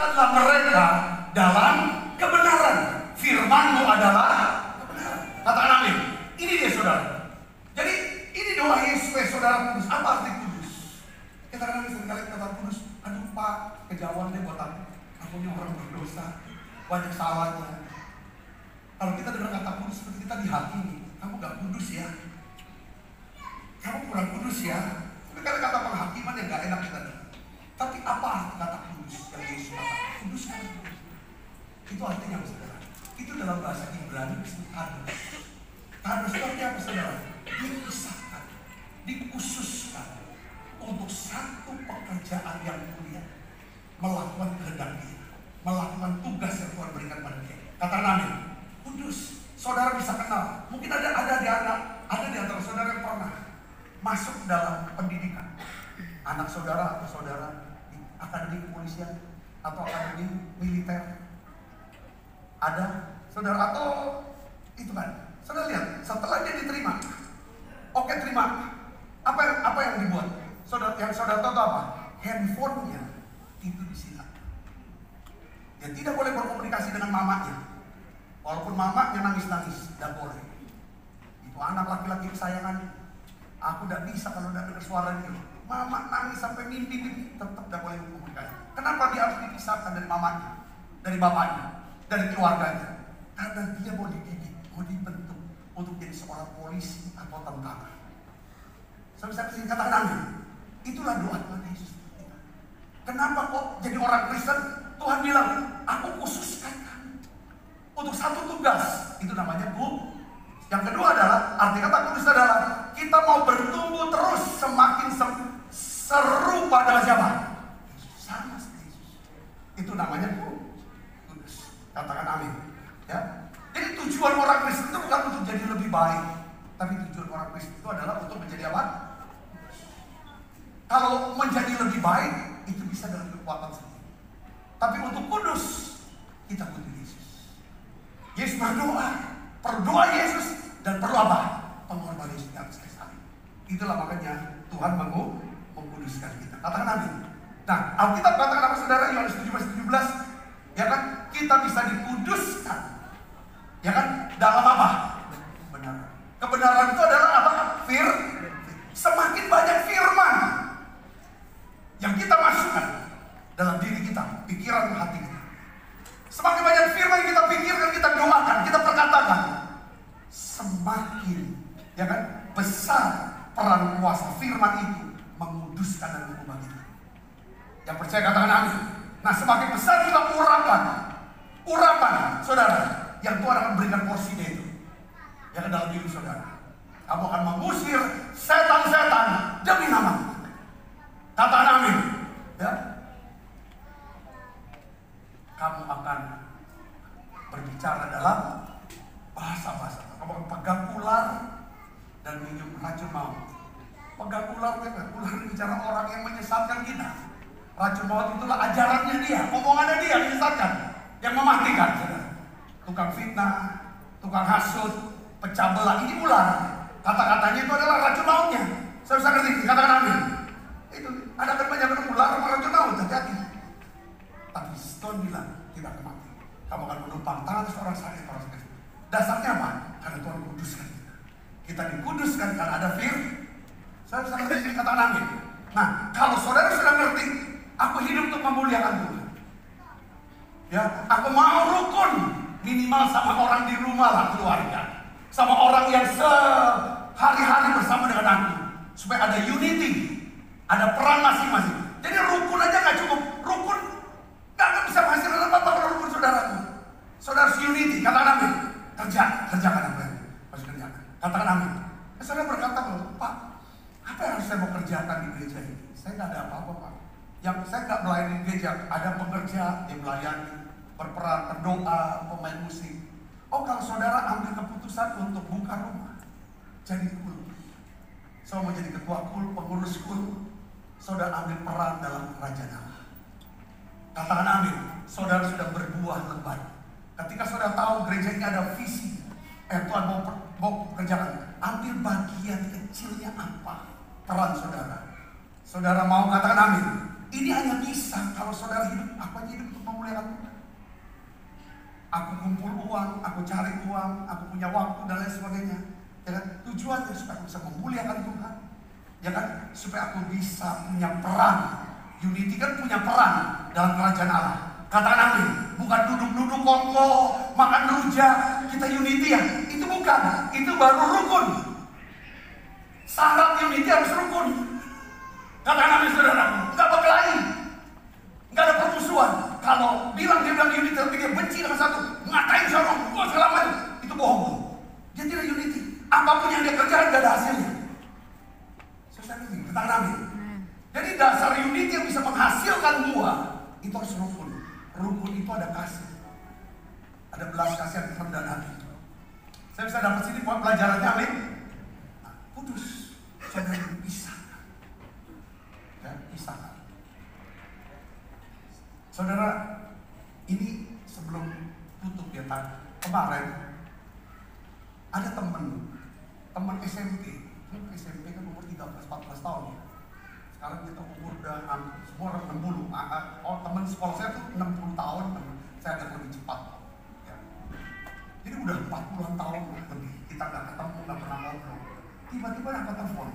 kuduskanlah mereka dalam kebenaran. Firman-Mu adalah kebenaran. Katakan amin. Ini dia saudara. Jadi ini doa Yesus, saudara kudus. Apa arti kudus? Kita kadang seringkali kata kudus. Aduh Pak, kejauhan deh buat aku ini orang berdosa, banyak salahnya. Kalau kita dengar kata kudus seperti kita dihakimi. Kamu gak kudus ya, kamu kurang kudus ya. Tapi kata penghakiman yang gak enak kita dengar. Tapi apa arti kata kudus yang Yesus katakan? Kudus kan? Itu artinya apa saudara? Itu dalam bahasa Ibrani disebut kados. Kados itu artinya apa saudara? Dipisahkan, dikhususkan untuk satu pekerjaan yang mulia, melakukan kehendak Dia, melakukan tugas yang Tuhan berikan pada Dia. Katakan amin. Kudus. Saudara bisa kenal. Mungkin ada di antara saudara yang pernah masuk dalam pendidikan. Anak saudara atau saudara di akademi kepolisian atau akademi militer. Ada saudara atau itu kan. Saudara lihat, setelah dia diterima, oke terima. Apa yang dibuat? Saudara tahu apa? Handphonenya itu disita. Dia tidak boleh berkomunikasi dengan mamanya. Walaupun mamanya nangis-nangis, tidak boleh. Itu anak laki-laki kesayangan. Aku tidak bisa kalau tidak dengar suara dia. Mama nangis sampai mimpi-mimpi, tetap tidak boleh berkomunikasi. Kenapa dia harus dipisahkan dari mamanya, dari bapaknya, dari keluarganya? Karena dia mau dididik, mau dibentuk untuk jadi seorang polisi atau tentara. Saya bisa kasih katakan amin. Itulah doa Tuhan Yesus. Kenapa kok jadi orang Kristen? Tuhan bilang, aku khususkan untuk satu tugas. Itu namanya kudus. Yang kedua adalah, arti kata kudus adalah kita mau bertumbuh terus semakin serupa dengan siapa? Sama seperti Yesus. Itu namanya kudus. Katakan amin. Ya. Jadi tujuan orang Kristen itu bukan untuk jadi lebih baik, tapi tujuan orang Kristen itu adalah untuk menjadi apa? Kalau menjadi lebih baik itu bisa dengan kekuatan sendiri. Tapi untuk kudus kita butuh Yesus. Yesus berdoa Yesus dan perlu apa? Pengorbanan Yesus di atas kayu salib. Itulah makanya Tuhan mengkuduskan kita. Katakan amin. Nah, Alkitab katakan apa saudara? Yohanes 7:17. Ya kan? Kita bisa dikuduskan. Ya kan? Dalam apa? Kebenaran. Kebenaran itu adalah apa? Semakin banyak firman yang kita masukkan dalam diri kita, pikiran dan hati kita. Semakin banyak firman yang kita pikirkan, kita doakan, kita perkatakan, semakin ya kan besar peran kuasa firman itu menguduskan dan mengubah kita. Yang percaya katakan amin. Nah, semakin besar juga urapan saudara yang Tuhan akan berikan porsinya itu yang dalam diri saudara. Kamu akan mengusir setan-setan demi nama. Katakan amin. Ya. Kamu akan berbicara dalam bahasa-bahasa. Kamu akan pegang ular dan minum racun maut. Pegang ular bicara orang yang menyesatkan kita. Racun maut itulah ajarannya dia, omongannya dia menyesatkan, yang mematikan. Tukang fitnah, tukang hasut, pecah belah, ini ular. Kata-katanya itu adalah racun mautnya. Saya bisa ngerti, katakan amin. Itu ada kan banyak ular sama racun maut, hati-hati. Tapi Tuhan bilang tidak akan mati. Kamu akan menumpang tangan seorang sakit, orang sakit. Dasarnya apa? Karena Tuhan kuduskan kita. Kita dikuduskan karena ada firman. Saya bisa ngerti, katakan amin. Nah, kalau saudara sudah ngerti, aku hidup untuk memuliakan Tuhan. Ya, aku mau rukun minimal sama orang di rumah lah, keluarga. Sama orang yang sehari-hari bersama dengan aku. Supaya ada unity, ada peran masing-masing. Jadi rukun aja gak cukup. Rukun gak bisa menghasilkan apa-apa kalau rukun saudaraku. Saudara unity, katakan amin. Kerjakan apa yang harus kerjakan. Katakan amin. Saudara berkata, Pak, apa yang harus saya mau kerjakan di gereja ini? Saya gak ada apa-apa, Pak. Yang saya gak melayani gereja, ada pekerja yang melayani, berperan, berdoa, pemain musik. Oh, kalau saudara ambil keputusan untuk buka rumah, jadi kul. Saya mau jadi ketua kul, pengurus kul. Saudara ambil peran dalam kerajaan Allah. Katakan amin. Saudara sudah berbuah lebat. Ketika saudara tahu gereja ini ada visi, Tuhan mau kerjakan, ambil bagian kecilnya apa peran saudara. Saudara mau katakan amin. Ini hanya bisa kalau saudara hidup, apa hidup untuk Aku kumpul uang, aku cari uang, aku punya waktu dan lain sebagainya. Ya kan? Tujuannya supaya aku bisa memuliakan Tuhan. Ya kan? Supaya aku bisa punya peran. Unity kan punya peran dalam kerajaan Allah. Katakan amin. Bukan duduk-duduk kongko, makan rujak, kita unity ya. Itu bukan. Itu baru rukun. Syarat unity harus rukun. Katakan amin saudara. Enggak berkelahi. Enggak ada permusuhan. Kalau dia bilang unity tapi dia benci dengan satu, ngatain seorang, segala macam, itu bohong. Dia tidak unity. Apapun yang dia kerjakan enggak ada hasilnya. Saya ini, katakan amin. Jadi dasar unity yang bisa menghasilkan buah itu harus rukun. Rukun itu ada kasih, ada belas kasihan, dan hati. Saya bisa dapat sini buat pelajarannya, amin. Nah, kudus, saudara pisahkan, ya, pisahkan. Saudara, ini sebelum tutup ya, kemarin ada teman SMP kan umur 13-14 tahun ya. Sekarang kita umur udah semua orang 60. Oh, teman sekolah saya tuh 60 tahun, saya agak lebih cepat. Ya. Jadi udah 40-an tahun lebih kita nggak ketemu, nggak pernah ngobrol. Tiba-tiba dapat telepon.